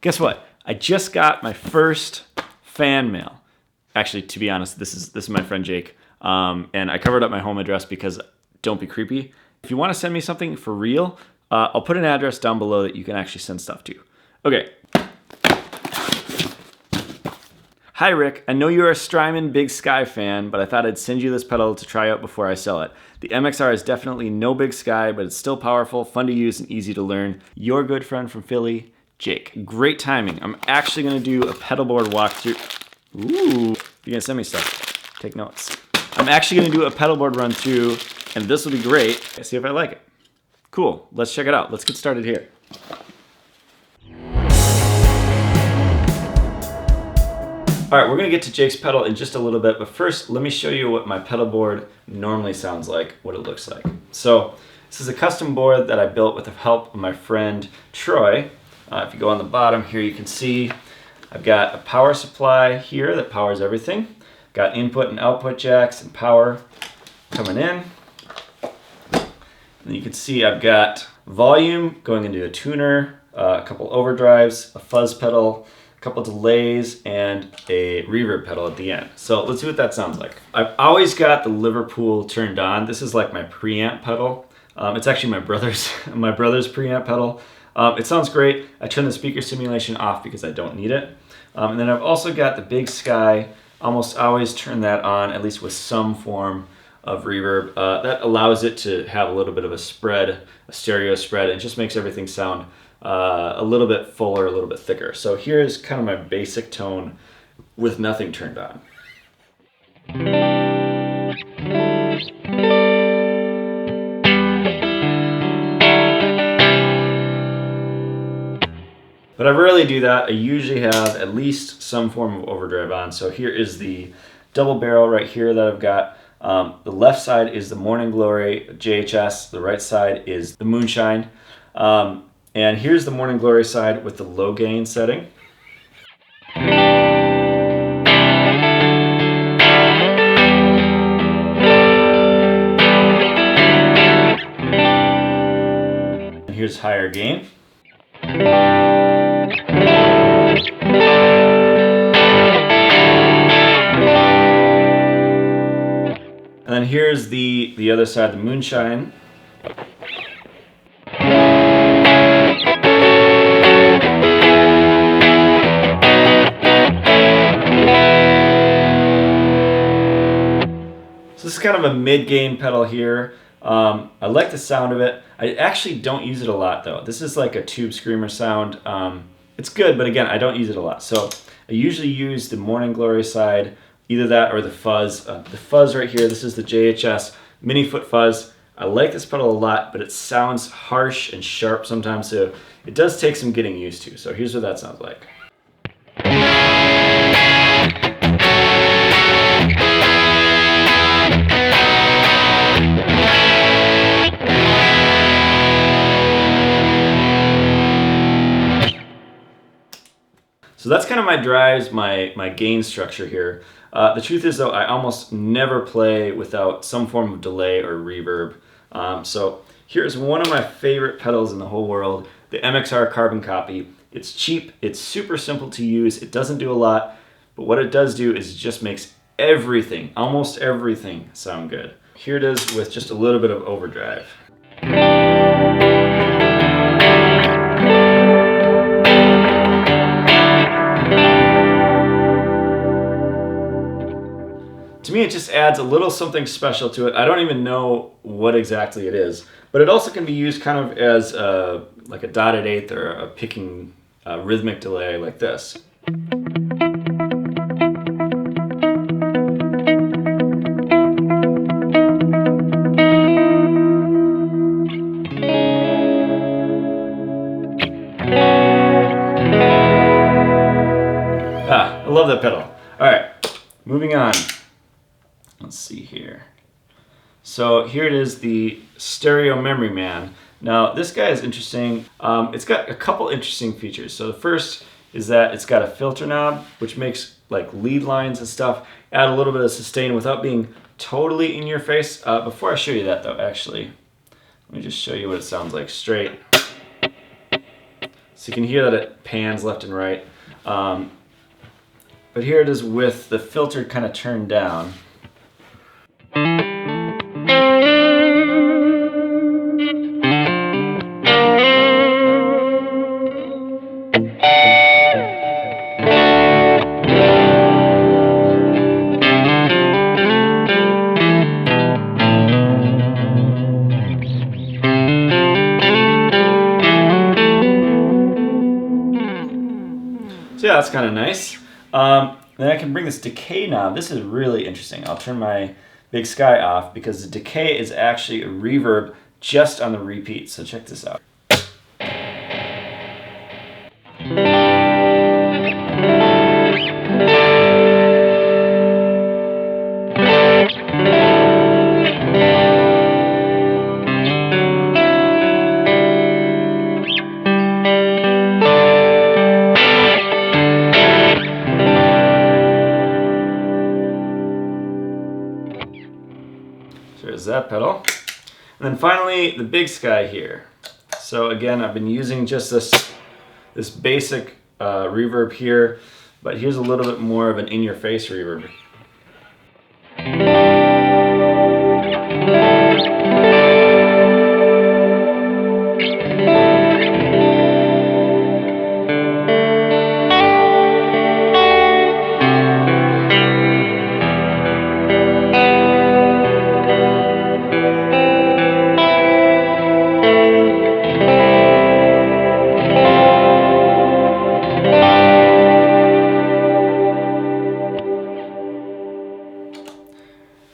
Guess what? I just got my first fan mail. Actually, to be honest, this is my friend Jake, and I covered up my home address because don't be creepy. If you want to send me something for real, I'll put an address down below that you can actually send stuff to. Okay. Hi Rick, I know you're a Strymon Big Sky fan, but I thought I'd send you this pedal to try out before I sell it. The MXR is definitely no Big Sky, but it's still powerful, fun to use, and easy to learn. Your good friend from Philly, Jake. Great timing. I'm actually going to do a pedalboard walkthrough. Ooh, you're going to send me stuff. Take notes. I'm actually going to do a pedalboard run through, and this will be great. See if I like it. Cool. Let's check it out. Let's get started here. All right, we're gonna get to Jake's pedal in just a little bit, but first, let me show you what my pedal board normally sounds like, what it looks like. So, this is a custom board that I built with the help of my friend Troy. If you go on the bottom here, you can see I've got a power supply here that powers everything. Got input and output jacks and power coming in. And you can see I've got volume going into a tuner, a couple overdrives, a fuzz pedal, couple delays, and a reverb pedal at the end. So let's see what that sounds like. I've always got the Liverpool turned on. This is like my preamp pedal. It's actually my brother's preamp pedal. It sounds great. I turn the speaker simulation off because I don't need it. And then I've also got the Big Sky. Almost always turn that on, at least with some form of reverb. That allows it to have a little bit of a spread, a stereo spread, and just makes everything sound a little bit fuller, a little bit thicker. So here's kind of my basic tone with nothing turned on. But I rarely do that. I usually have at least some form of overdrive on. So here is the double barrel right here that I've got. The left side is the Morning Glory JHS. The right side is the Moonshine. And here's the Morning Glory side with the low gain setting. And here's higher gain. And then here's the other side, the Moonshine. So this is kind of a mid-gain pedal here. I like the sound of it. I actually don't use it a lot though. This is like a tube screamer sound. It's good, but again, I don't use it a lot. So I usually use the Morning Glory side, either that or the fuzz. The fuzz right here, this is the JHS mini foot fuzz. I like this pedal a lot, but it sounds harsh and sharp sometimes, so it does take some getting used to. So here's what that sounds like. So that's kind of my drives, my gain structure here. The truth is though, I almost never play without some form of delay or reverb. So here's one of my favorite pedals in the whole world, the MXR Carbon Copy. It's cheap, it's super simple to use, it doesn't do a lot, but what it does do is it just makes everything, almost everything, sound good. Here it is with just a little bit of overdrive. To me, it just adds a little something special to it. I don't even know what exactly it is, but it also can be used kind of as like a dotted eighth or a picking rhythmic delay like this. I love that pedal. All right, moving on. Let's see here. So here it is, the Stereo Memory Man. Now this guy is interesting. It's got a couple interesting features. So the first is that it's got a filter knob, which makes like lead lines and stuff add a little bit of sustain without being totally in your face. Before I show you that though, actually, let me just show you what it sounds like straight. So you can hear that it pans left and right. But here it is with the filter kind of turned down. So yeah, that's kind of nice. Then I can bring this decay knob. This is really interesting. I'll turn my Big Sky off because the decay is actually a reverb just on the repeat. So check this out. So there's that pedal. And then finally, the Big Sky here. So again, I've been using just this basic reverb here, but here's a little bit more of an in-your-face reverb.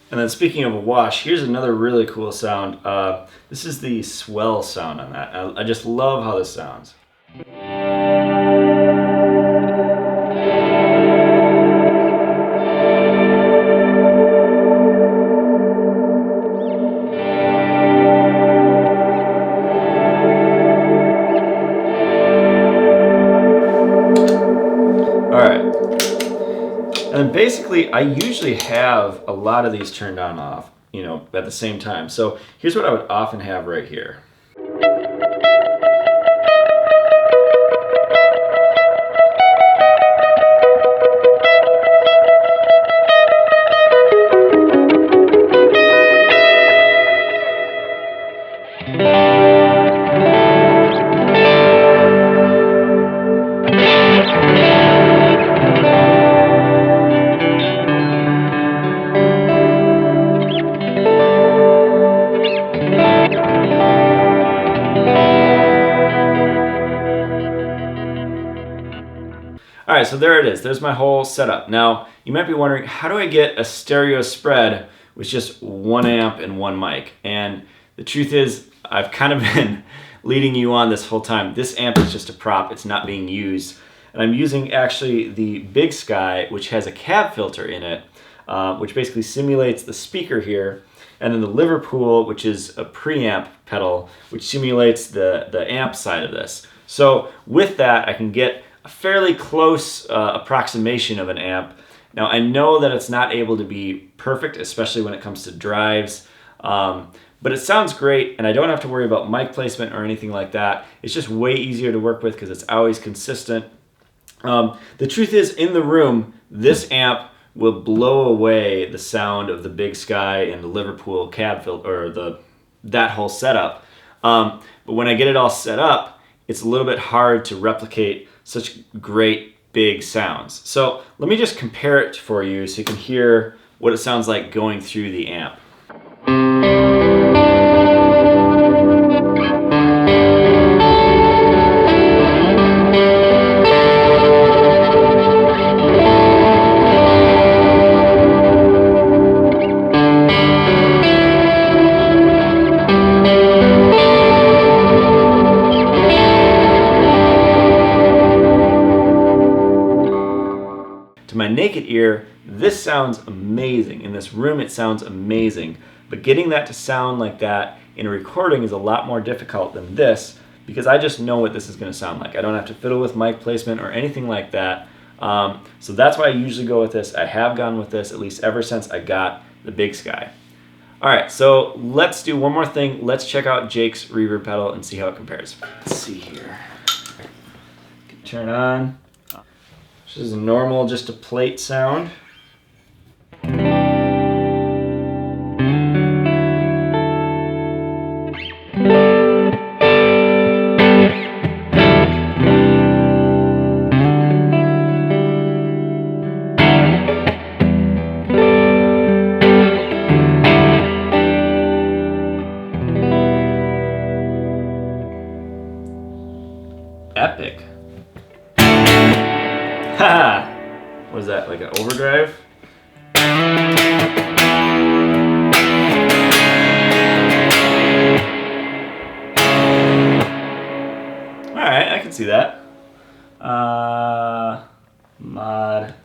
And then speaking of a wash, here's another really cool sound. This is the swell sound on that. I just love how this sounds. All right. And basically, I usually have a lot of these turned on and off, you know, at the same time. So here's what I would often have right here. All right, so there it is. There's my whole setup. Now, you might be wondering, how do I get a stereo spread with just one amp and one mic? And the truth is, I've kind of been leading you on this whole time. This amp is just a prop. It's not being used. And I'm using actually the Big Sky, which has a cab filter in it, which basically simulates the speaker here. And then the Liverpool, which is a preamp pedal, which simulates the amp side of this. So with that, I can get a fairly close approximation of an amp. Now I know that it's not able to be perfect, especially when it comes to drives, but it sounds great and I don't have to worry about mic placement or anything like that. It's just way easier to work with because it's always consistent. The truth is, in the room, this amp will blow away the sound of the Big Sky and the Liverpool cab filter, or that whole setup. But when I get it all set up, it's a little bit hard to replicate such great big sounds. So let me just compare it for you so you can hear what it sounds like going through the amp. To my naked ear, this sounds amazing. In this room, it sounds amazing. But getting that to sound like that in a recording is a lot more difficult than this because I just know what this is going to sound like. I don't have to fiddle with mic placement or anything like that. So that's why I usually go with this. I have gone with this at least ever since I got the Big Sky. All right, so let's do one more thing. Let's check out Jake's reverb pedal and see how it compares. Let's see here. turn on. This is normal, just a plate sound. Epic. Haha! What is that, like an overdrive? Alright, I can see that. Mod.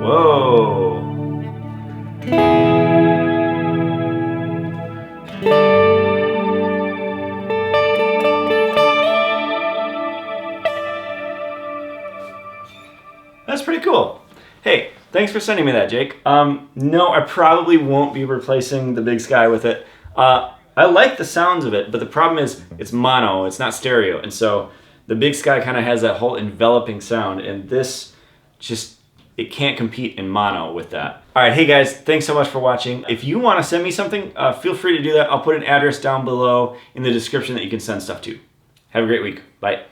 Whoa. That's pretty cool. Hey, thanks for sending me that, Jake. No, I probably won't be replacing the Big Sky with it. I like the sounds of it, but the problem is it's mono, it's not stereo. And so the Big Sky kind of has that whole enveloping sound, and this just, it can't compete in mono with that. All right, hey guys, thanks so much for watching. If you want to send me something, feel free to do that. I'll put an address down below in the description that you can send stuff to. Have a great week. Bye.